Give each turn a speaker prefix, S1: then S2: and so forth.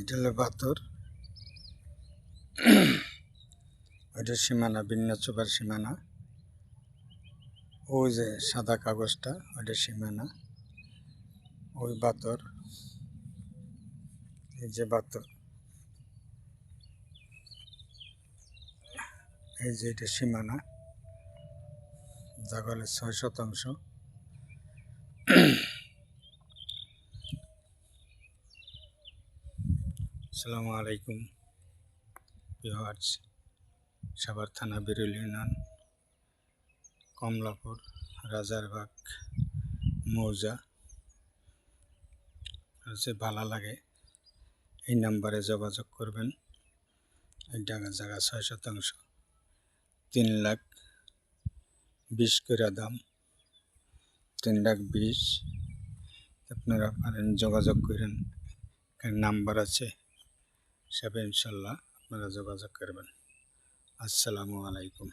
S1: এটা হলো পাথর, ওইটা সীমানা, বিন্যাচোপার সীমানা। ওই যে সাদা কাগজটা ওইটা সীমানা, ওই পাথর, এই যে পাথর, এই যে এটা সীমানা, জাগলে 6%। আসসালামু আলাইকুম ভিউয়ার্স। সাভার থানা বিরুল ইউনিয়ন, কমলাপুর, রাজারবাগ মৌজা। ভালো লাগে এই নাম্বারে যোগাযোগ করবেন। এই জায়গা 6%, 3,20,000 করে দাম, 3,20,000। আপনারা পারেন যোগাযোগ করেন, নাম্বার আছে, সব ইনশাল্লাহ আপনারা যোগাযোগ করবেন। আসসালামু আলাইকুম।